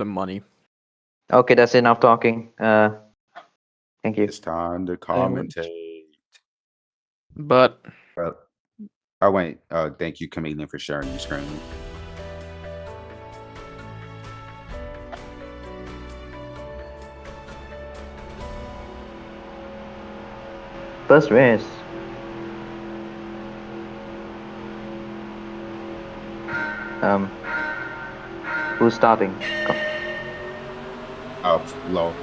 the money. Okay, that's enough talking. Thank you. It's time to And- commentate. But Well, oh wait. Thank you, Chameleon, for sharing your screen. First race. Um, who's starting? Oh, low.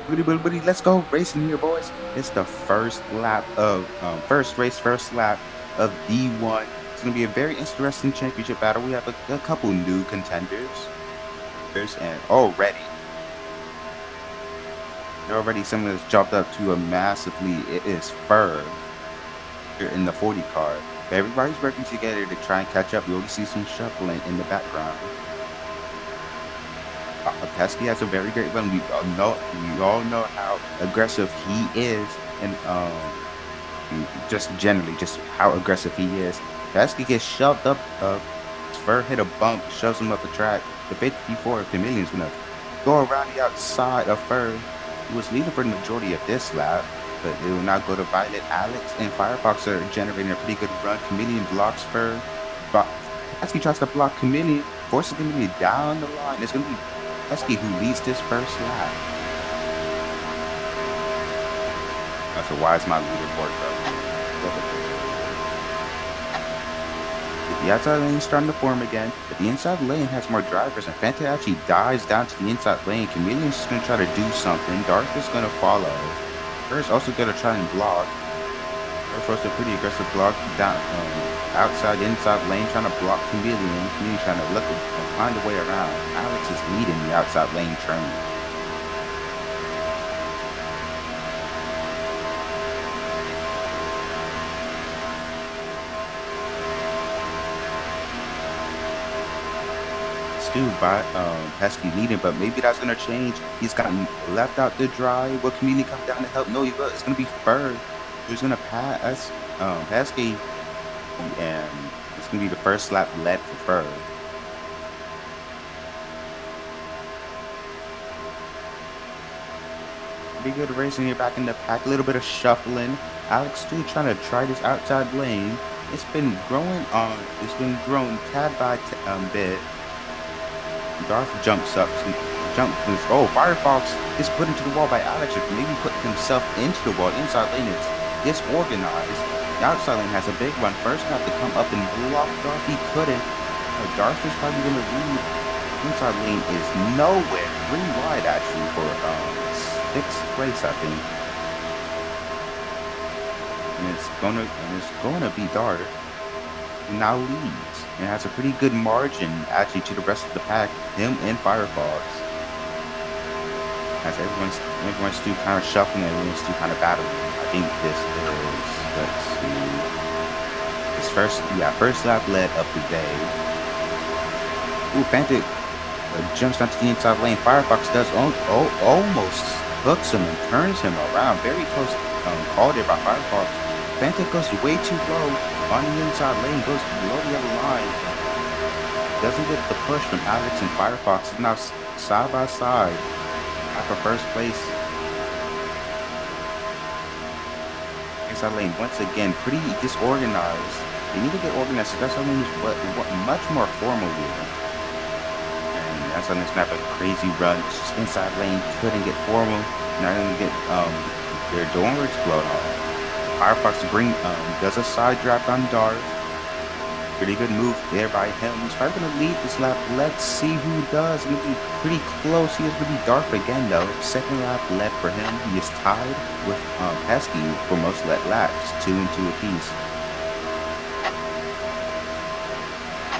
Buddy, let's go racing here, boys. It's the first lap of first race, first lap of D1. It's gonna be a very interesting championship battle. We have a couple new contenders, and already someone has jumped up to a massive lead. It is Ferg here in the 40 car. Everybody's working together to try and catch up. You already see some shuffling in the background. Pesky has a very great run. We all know how aggressive he is, and just generally, just how aggressive he is. Pesky gets shoved up. Spur hit a bump, shoves him up the track. The 54 Chameleon's gonna go around the outside of Fur, who was leading for the majority of this lap, but it will now go to Violet. Alex and Firefox are generating a pretty good run. Chameleon blocks Fur. Pesky tries to block Chameleon, forces Chameleon down the line. It's gonna be Pesky who leads this first lap. So why is my leaderboard broken? The outside lane is starting to form again, but the inside lane has more drivers, and Fanta actually dives down to the inside lane. Chameleon's just going to try to do something. Darth is going to follow. First, also going to try and block. First, a pretty aggressive block down outside, inside lane, trying to block Chameleon. Chameleon trying to look and find a way around. Alex is leading the outside lane turn. Still by Pesky leading, but maybe that's gonna change. He's gotten left out to dry. Will Chameleon come down to help? No, he will. It's gonna be Ferg who's gonna pass Pesky, and it's gonna be the first lap led for Ferg. Pretty good racing here back in the pack. A little bit of shuffling. Alex still trying to try this outside lane. It's been growing on. It's been growing tad by bit. Darth jumps up. Firefox is put into the wall by Alex, or maybe put himself into the wall. Inside lane is disorganized. The outside lane has a big run. First have to come up and block Darth. He couldn't. Darth is probably going to lead. Inside lane is nowhere. Really wide actually for 6th place, I think. And it's gonna be Darth who now leads and has a pretty good margin actually to the rest of the pack, him and Firefox. As everyone's still kind of shuffling, everyone's still kind of battling. I think this is, let's see, this first lap led of the day. Ooh, Fanta jumps down to the inside lane. Firefox does almost hooks him and turns him around. Very close call there by Firefox. Fanta goes way too low on the inside lane, goes below the other line. Doesn't get the push from Alex and Firefox. Now side by side for first place. Inside lane once again pretty disorganized. They need to get organized. That's something what much more formal here. And that's on this map a crazy run. It's just inside lane couldn't get formal. Not gonna get their doors blown off. Firefox does a side drop on Darth. Pretty good move there by him. He's probably going to lead this lap. Let's see who does. It's going to be pretty close. He is going to be Darth again, though. Second lap led for him. He is tied with Pesky for most led laps, 2 and 2 apiece.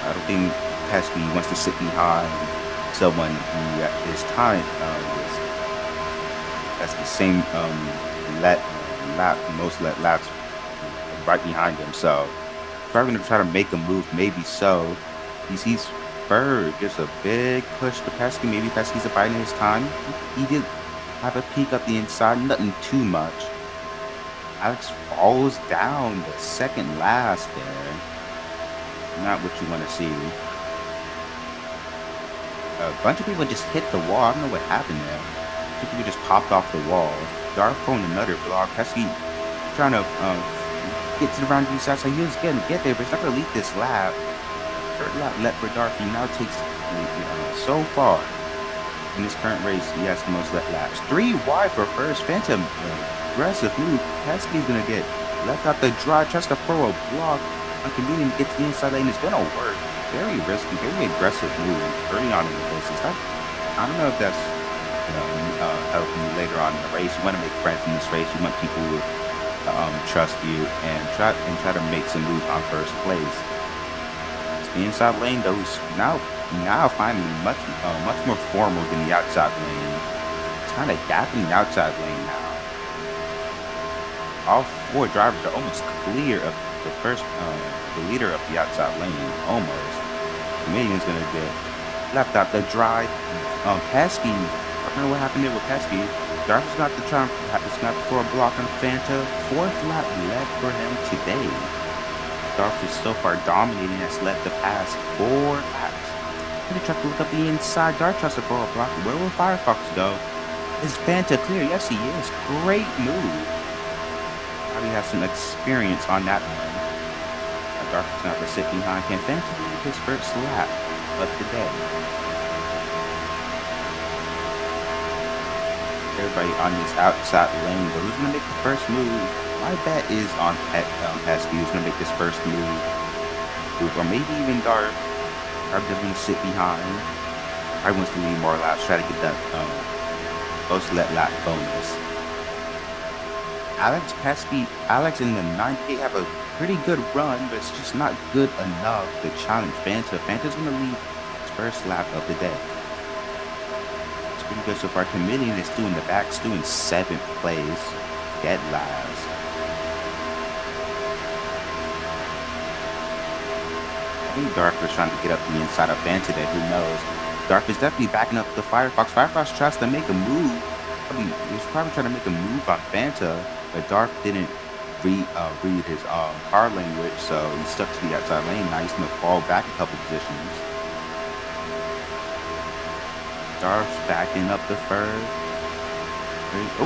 I don't think Pesky wants to sit behind someone who is tied. That's the same most let laps right behind him, so probably gonna try to make a move, maybe so. He sees Ferg gives a big push to Pesky. Maybe Pesky's abiding his time. He did have a peek up the inside, nothing too much. Alex falls down the second last there. Not what you want to see. a bunch of people just hit the wall. I don't know what happened there. Two people just popped off the wall. Darth throwing another block. Pesky trying to get to the round inside. So he was going to get there, but he's not going to lead this lap. Third lap left for Darth. He now takes so far in this current race. He has the most laps. 3 wide for first. Phantom aggressive move. Pesky's going to get left out the drive. Tries to throw a block. Inconvenient gets the inside lane. It's going to work. Very risky, very aggressive move early on in the race. I don't know if that's helping you later on in the race. You want to make friends in this race. You want people to trust you and try to make some moves on first place. The inside lane, though, is now finally much more formal than the outside lane. It's kind of gapping the outside lane now. All 4 drivers are almost clear of the leader of the outside lane, almost. Chameleon's gonna get left out the drive. Pesky, I don't know what happened there with Pesky. Darth is not to try to throw a block on Fanta. 4th lap led for him today. Darth is so far dominating, has led the past 4 laps. He tries to look up the inside. Darth tries to throw a block. Where will Firefox go? Is Fanta clear? Yes, he is. Great move. Probably has some experience on that one. Darth is not to sit behind. Can Fanta lead his first lap of the day? Everybody on this outside lane, but who's going to make the first move? My bet is on Pesky, who's going to make this first move. Or maybe even Darth. Darth doesn't want to sit behind. Probably wants to lead more laps, try to get that post-let lap bonus. Alex and the 98 have a pretty good run, but it's just not good enough to challenge Fanta. Fanta's going to lead his first lap of the day. It's pretty good so far. Chameleon is still in the back, still in 7th place, dead last. I think Darth was trying to get up the inside of Fanta there. Who knows? Darth is definitely backing up the Firefox. Firefox tries to make a move. He was probably trying to make a move on Fanta, but Darth didn't read his car language, so he stuck to the outside lane. Now he's going to fall back a couple positions. Darth's backing up the Ferg.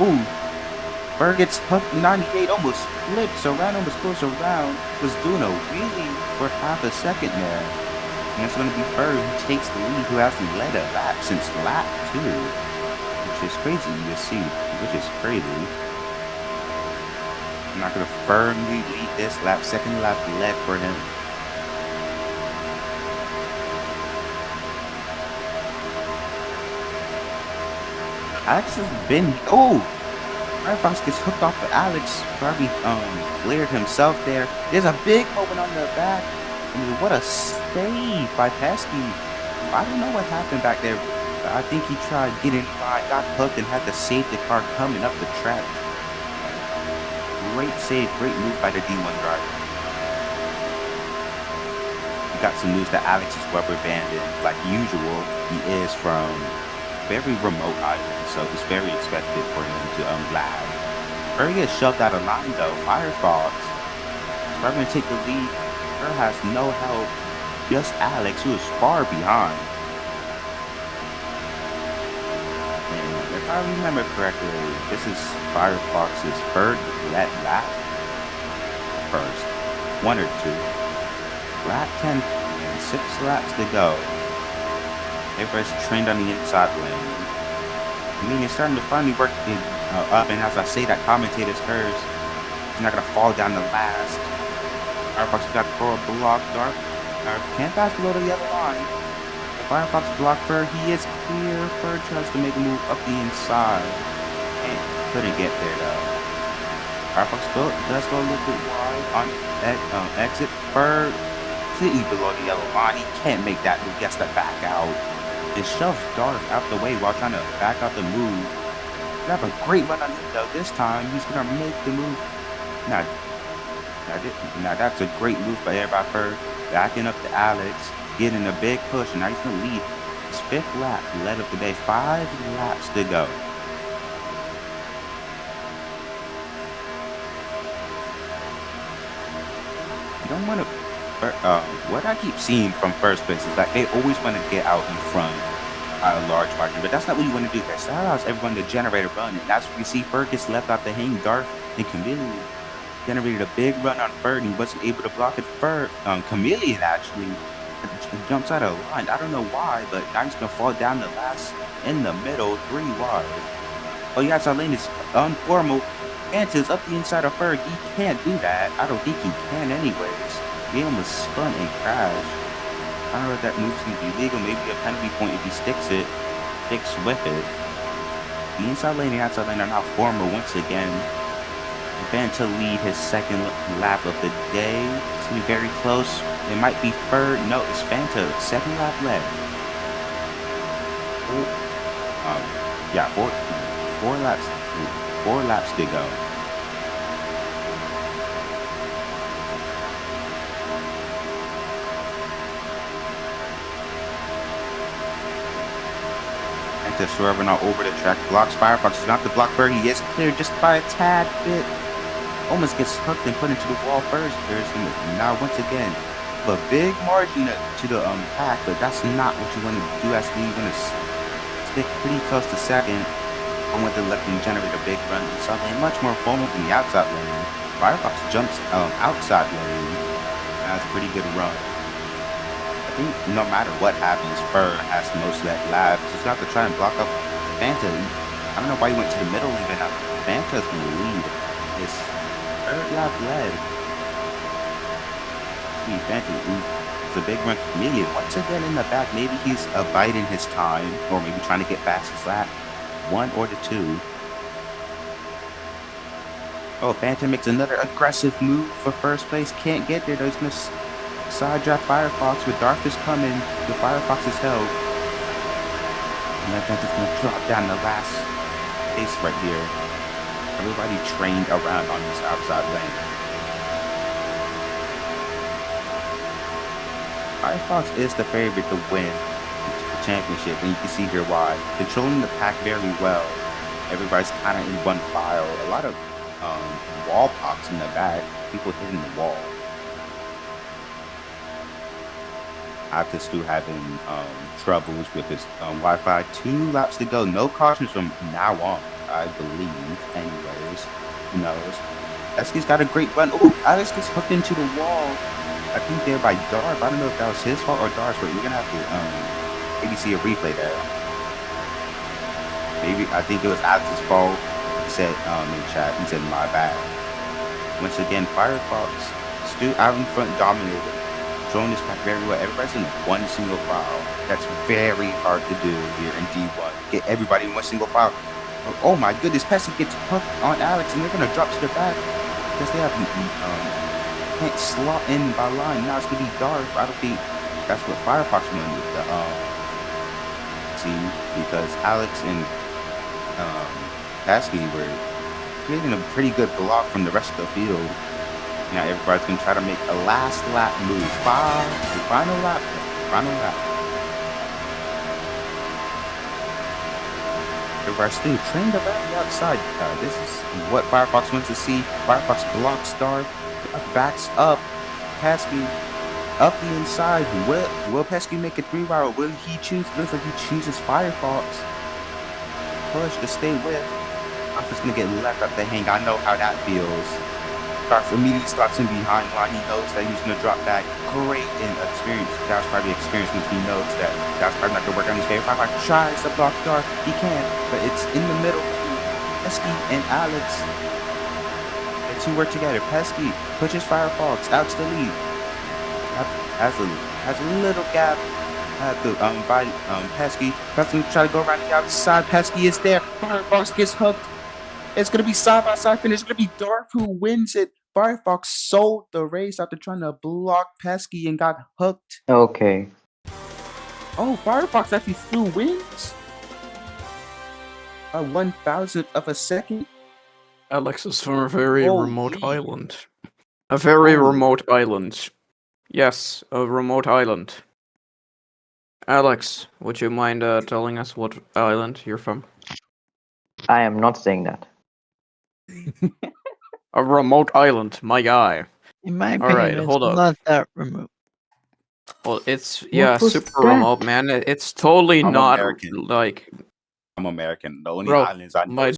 Ooh! Ferg gets hooked. 98 almost flips around, almost goes around. Was doing a wheelie for half a second there. And it's going to be Ferg who takes the lead, who hasn't led a lap since lap 2. Which is crazy to see, which is crazy. I'm not going to firmly lead this lap. 2nd lap led for him. Alex has been... Oh! Firefox gets hooked off of Alex. Probably cleared himself there. There's a big moment on the back. I mean, what a save by Pesky. I don't know what happened back there. I think he tried getting by, got hooked, and had to save the car coming up the track. Great save, great move by the D1 driver. We got some news that Alex is rubber banded. Like usual, he is from very remote island, so it's very expected for him to lag. Ferg gets shoved out of line though. Firefox is probably going to take the lead. Ferg has no help. Just Alex, who is far behind. If I remember correctly, this is Firefox's third lap. First, 1 or 2. Lap 10 and 6 laps to go. Everybody's trained on the inside lane. I mean, it's starting to finally work up, and as I say that, commentator's curse. He's not gonna fall down the last. Firefox got to throw a block. Darth can't pass below the yellow line. Firefox blocked Ferg. He is clear. Ferg tries to make a move up the inside and couldn't get there though. Firefox does go a little bit wide on exit. Ferg completely below the yellow line. He can't make that move. He has to back out. It shoves Darth out the way while trying to back out the move. They have a great run on him though. This time he's gonna make the move. Now that's a great move by everybody. Ferg backing up to Alex. Getting a big push, and now he's going to lead his 5th lap, led of the day. 5 laps to go. You don't want to... what I keep seeing from first place is that they always want to get out in front by a large margin. But that's not what you want to do, guys. That allows everyone to generate a run. And that's where you see Fergus left out the hang. Darth and Chameleon generated a big run on third, and he wasn't able to block it. Chameleon actually jumps out of line. I don't know why, but now he's going to fall down the last in the middle, 3 wide. Oh, yeah, Lane is unformal. Fanta's up the inside of Ferg. He can't do that. I don't think he can anyways. He almost spun and crashed. I don't know if that move's going to be legal. Maybe a penalty point if he sticks with it. The inside lane and outside lane are now formal once again. Fanta lead his second lap of the day. It's going to be very close. It might be third. No, it's Fanta. Second lap led. Yeah, four laps to go. Fanta swerving all over the track. Blocks Firefox. Is not the block bird. He is clear just by a tad bit. Almost gets hooked and put into the wall first. Now once again, a big margin to the pack, but that's not what you want to do. As you want to stick pretty close to second. I want to let them generate a big run inside lane, much more formal than the outside lane. Firefox jumps outside lane. That's a pretty good run. I think no matter what happens, Fur has most of that lap. So it's not to try and block up Fanta. I don't know why he went to the middle even. Fanta's going to lead. His third lap led. Fanta it's a big run. Chameleon once again in the back. Maybe he's abiding his time, or maybe trying to get past his lap. 1 or the 2. Oh, Phantom makes another aggressive move for first place. Can't get there. There's no side draft Firefox with Darth is coming. The Firefox is held. And that Phantom's going to drop down the last space right here. Everybody trained around on this outside lane. Firefox is the favorite to win championship, and you can see here why. Controlling the pack very well. Everybody's kind of in one file. A lot of wall pops in the back. People hitting the wall. After Stu having troubles with his Wi-Fi. 2 laps to go. No cautions from now on, I believe. Anyways, who knows? Esky's got a great run. Oh, Alex gets hooked into the wall. I think there by Darth. I don't know if that was his fault or Darth's, but we're gonna have to maybe see a replay there. Maybe I think it was Alex's fault. He said in chat. He said my bad. Once again, Firefox Stu out in front dominated. Controlling this pack very well. Everybody's in one single file. That's very hard to do here in D1. Get everybody in one single file. Oh my goodness, Pesci gets hooked on Alex, and they're gonna drop to the back because they have can't slot in by line. Now it's gonna be Darth. I don't think that's what Firefox wanted to see, because Alex and Pesci were creating a pretty good block from the rest of the field. Now everybody's gonna try to make a last lap move. Final lap. Everybody's still trained around the outside. This is what Firefox wants to see. Firefox blocks Darth, backs up. Pesci up the inside. Will Pesci make a 3-wire? Will he choose? Looks like he chooses Firefox. Push to stay with. I'm just gonna get left up the hang. I know how that feels. Darth immediately starts in behind line. He knows that he's gonna drop back. Great in experience. That was probably experience when he knows that that's probably not gonna work on his favor. Firefox tries to block Darth. He can, but it's in the middle. Pesci and Alex. The two work together. Pesci pushes Firefox out to the lead. Has a little gap at the Pesci. Pesci try to go around the outside. Pesci is there. Firefox gets hooked. It's gonna be side by side finish. It's gonna be Darth who wins it. Firefox sold the race after trying to block Pesci and got hooked. Okay. Oh, Firefox actually still wins. A 1,000th of a second. Alex is from a very Holy. remote island. A very Holy. remote island. Yes, a remote island. Alex, would you mind telling us what island you're from? I am not saying that. A remote island, my guy. In my All right, opinion, it's hold up. not that remote. Well, it's What was super that? remote, man. It's totally I'm not American. like, I'm American. The only bro. islands I know My is